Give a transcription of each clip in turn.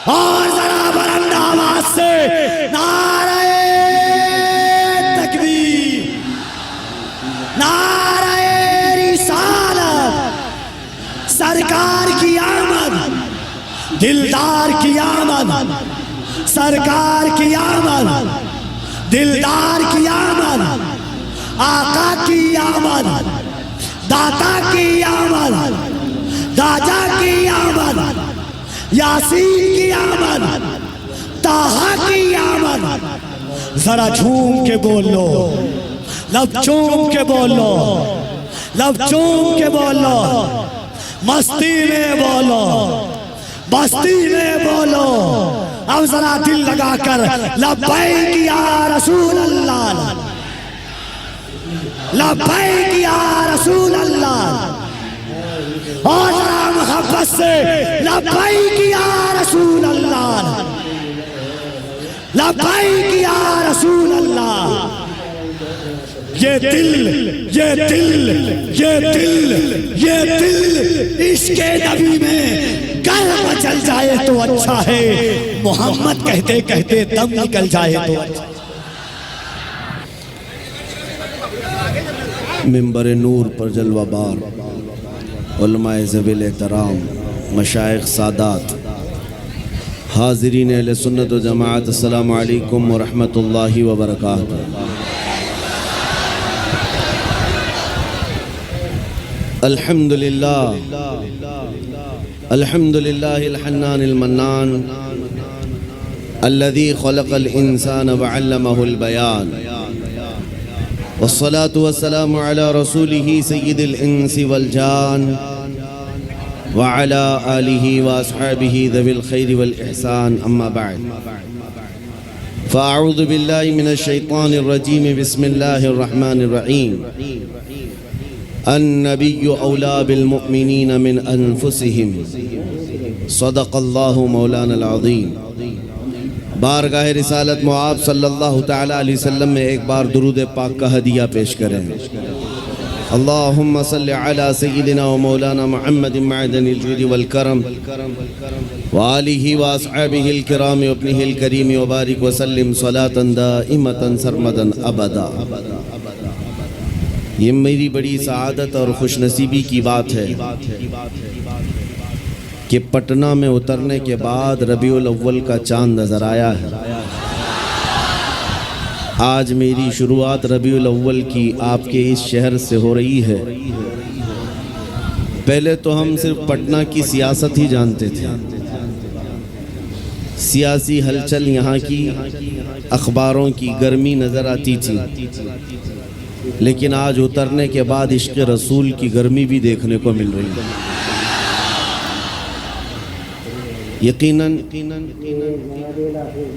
اور ذرا بلند آواز سے نعرہ تکبیر، نعرہ رسالت، سرکار کی آمد، دلدار کی آمد، سرکار کی آمد، دلدار کی آمد، آقا کی آمد، داتا کی آمد، داجا کی آمد، یاسین کی آمد، طٰہٰ کی آمد۔ ذرا جھوم کے بول لو، لب چوم کے بول لو، لب چوم کے بول لو، مستی میں بولو، بستی میں بولو، اب ذرا دل لگا کر لبیک یا رسول اللہ، لبیک یا رسول اللہ، اور ذرا محبت سے لبیک یا رسول اللہ، لبیک یا رسول اللہ۔ یہ دل، یہ دل، یہ دل، یہ دل عشق نبی میں گر مچل جائے تو اچھا ہے، محمد کہتے کہتے دم نکل جائے تو اچھا۔ منبر نور پر جلوہ بار علماء ذویل احترام، مشائخ سادات، حاضرین اہل سنت و جماعت، السلام علیکم ورحمۃ اللہ وبرکاتہ۔ الحمدللہ، الحمدللہ الحنان المنان الذي خلق الانسان وعلمه البیان، والصلاة والسلام على رسوله سید الانس والجان وعلى آلہ واصحابہ ذوی الخیر والاحسان، اما بعد فاعوذ باللہ من الشیطان الرجیم، بسم اللہ الرحمن الرحیم۔ النبی اولا بالمؤمنین من انفسہم، صدق اللہ مولانا العظیم۔ بارگاہ رسالت معاب صلی اللہ تعالیٰ علیہ وسلم میں ایک بار درود پاک کا ہدیہ پیش کریں۔ اللہم صلی علی سیدنا و مولانا محمد معدن الجود والکرم وآلہ واصحابہ الکرام وابنہ الکریم وبارک وسلم صلاة دائمة سرمدا ابدا۔ یہ میری بڑی سعادت اور خوش نصیبی کی بات ہے کہ پٹنہ میں اترنے کے بعد ربیع الاول کا چاند نظر آیا ہے۔ آج میری شروعات ربیع الاول کی آپ کے اس شہر سے ہو رہی ہے۔ پہلے تو ہم صرف پٹنہ کی سیاست ہی جانتے تھے، سیاسی ہلچل یہاں کی اخباروں کی گرمی نظر آتی تھی، لیکن آج اترنے کے بعد عشق رسول کی گرمی بھی دیکھنے کو مل رہی ہے۔ یقیناً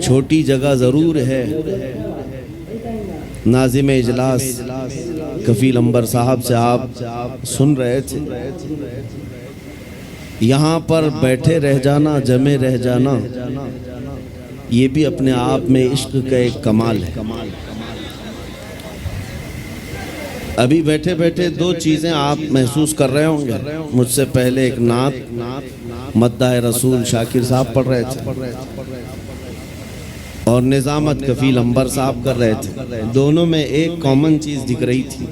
چھوٹی جگہ ضرور ہے، ناظم اجلاس کفیل عنبر صاحب سے آپ سن رہے تھے، یہاں پر بیٹھے رہ جانا، جمے رہ جانا، یہ بھی اپنے آپ میں عشق کا ایک کمال ہے۔ ابھی بیٹھے بیٹھے دو چیزیں آپ محسوس کر رہے ہوں گے۔ مجھ سے پہلے ایک نعت مداح رسول شاکر صاحب پڑھ رہے تھے اور نظامت کفیل عنبر صاحب کر رہے تھے۔ دونوں میں ایک کامن چیز دکھ رہی تھی،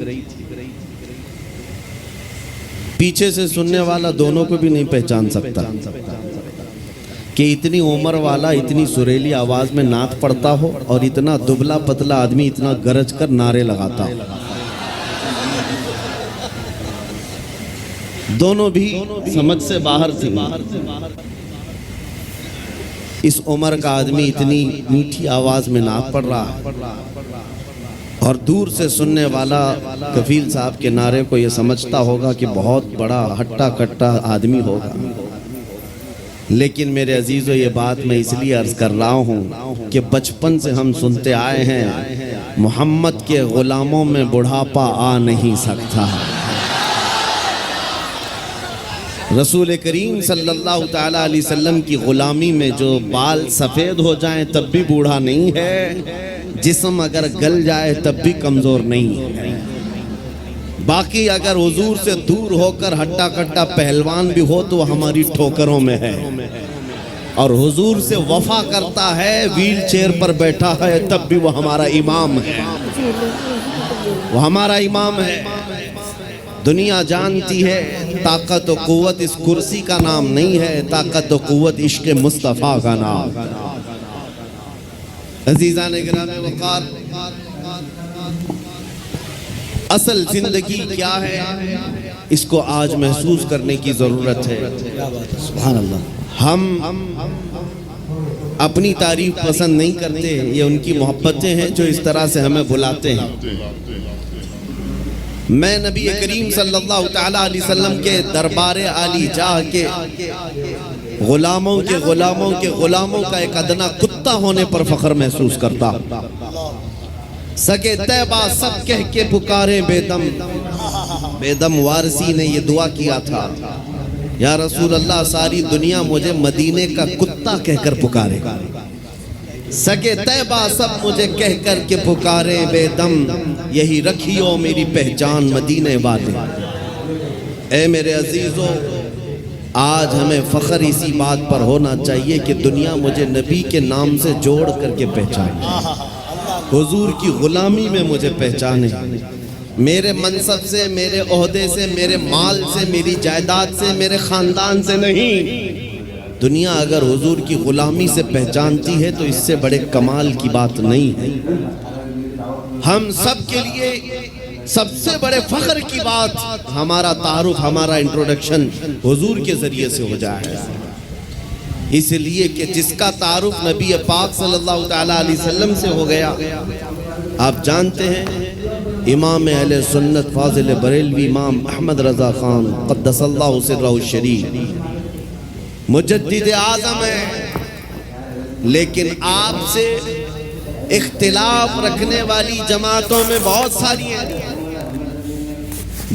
پیچھے سے سننے والا دونوں کو بھی نہیں پہچان سکتا کہ اتنی عمر والا اتنی سریلی آواز میں نعت پڑھتا ہو اور اتنا دبلا پتلا آدمی اتنا گرج کر نعرے لگاتا ہو۔ دونوں بھی سمجھ سے باہر تھی۔ اس عمر کا آدمی اتنی میٹھی آواز میں نعت پڑھ رہا ہے اور دور سے سننے والا کفیل صاحب کے نعرے کو یہ سمجھتا ہوگا کہ بہت بڑا ہٹا کٹا آدمی ہوگا۔ لیکن میرے عزیزو، یہ بات میں اس لیے عرض کر رہا ہوں کہ بچپن سے ہم سنتے آئے ہیں محمد کے غلاموں میں بڑھاپا آ نہیں سکتا۔ رسول کریم صلی اللہ تعالیٰ علیہ وسلم کی غلامی میں جو بال سفید ہو جائیں تب بھی بوڑھا نہیں ہے، جسم اگر گل جائے تب بھی کمزور نہیں ہے۔ باقی اگر حضور سے دور ہو کر ہٹا کٹا پہلوان بھی ہو تو ہماری ٹھوکروں میں ہے۔ اور حضور سے وفا کرتا ہے، ویل چیئر پر بیٹھا ہے، تب بھی وہ ہمارا امام ہے، وہ ہمارا امام ہے۔ دنیا جانتی ہے طاقت و قوت اس کرسی کا نام نہیں ہے، طاقت و قوت عشق مصطفیٰ کا نام۔ عزیزان گرامی وقار، اصل زندگی کیا ہے اس کو آج محسوس کرنے کی ضرورت ہے۔ سبحان اللہ۔ ہم اپنی تعریف پسند نہیں کرتے، یہ ان کی محبتیں ہیں جو اس طرح سے ہمیں بلاتے ہیں۔ میں نبی کریم صلی اللہ تعالیٰ علیہ وسلم کے دربار عالی جاہ کے غلاموں کے غلاموں کے غلاموں کا ایک ادنا کتا ہونے پر فخر محسوس کرتا۔ سگے طیبہ سب کہہ کے پکارے بے دم، بے دم وارثی نے یہ دعا کیا تھا، یا رسول اللہ ساری دنیا مجھے مدینے کا کتا کہہ کر پکارے، سگے طیبہ سب مجھے کہہ کر کے پکارے بے دم، یہی رکھیو میری پہچان مدینے والے۔ اے میرے عزیزو، آج ہمیں فخر اسی بات پر ہونا چاہیے کہ دنیا مجھے نبی کے نام سے جوڑ کر کے پہچانے، حضور کی غلامی میں مجھے پہچانے، میرے منصب سے، میرے عہدے سے، میرے مال سے، میری جائیداد سے، میرے خاندان سے نہیں۔ دنیا اگر حضور کی غلامی سے پہچانتی ہے تو اس سے بڑے کمال کی بات نہیں ہے۔ ہم سب کے لیے سب سے بڑے فخر کی بات ہمارا تعارف، ہمارا انٹروڈکشن حضور کے ذریعے سے ہو جائے، اس لیے کہ جس کا تعارف نبی پاک صلی اللہ تعالیٰ علیہ وسلم سے ہو گیا، آپ جانتے ہیں امام اہل سنت فاضل بریلوی امام احمد رضا خان قدس اللہ سرہ الشریف مجدد اعظم ہے، لیکن آپ سے اختلاف رکھنے والی جماعتوں میں بہت ساری ہیں۔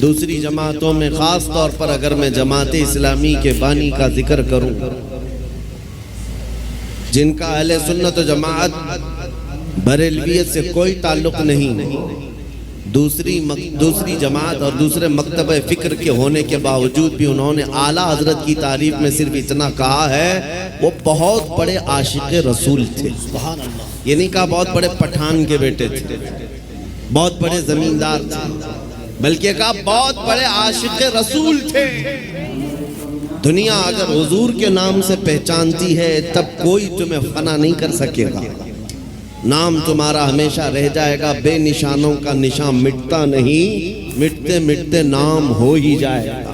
دوسری جماعتوں میں خاص طور پر اگر میں جماعت اسلامی کے بانی کا ذکر کروں، جن کا اہل سنت و جماعت بریلویت سے کوئی تعلق نہیں، دوسری جماعت اور دوسرے مکتبہ فکر کے ہونے کے باوجود بھی انہوں نے اعلیٰ حضرت کی تعریف میں صرف اتنا کہا ہے وہ بہت بڑے عاشق رسول تھے۔ یہ نہیں کہا بہت بڑے پٹھان کے بیٹے تھے، بہت بڑے زمیندار تھے، بلکہ کہا بہت بڑے عاشق رسول تھے۔ دنیا اگر حضور کے نام سے پہچانتی ہے تب کوئی تمہیں فنا نہیں کر سکے گا، نام تمہارا ہمیشہ رہ جائے گا، بے نشانوں کا نشان مٹتا نہیں، مٹتے مٹتے نام ہو ہی جائے گا۔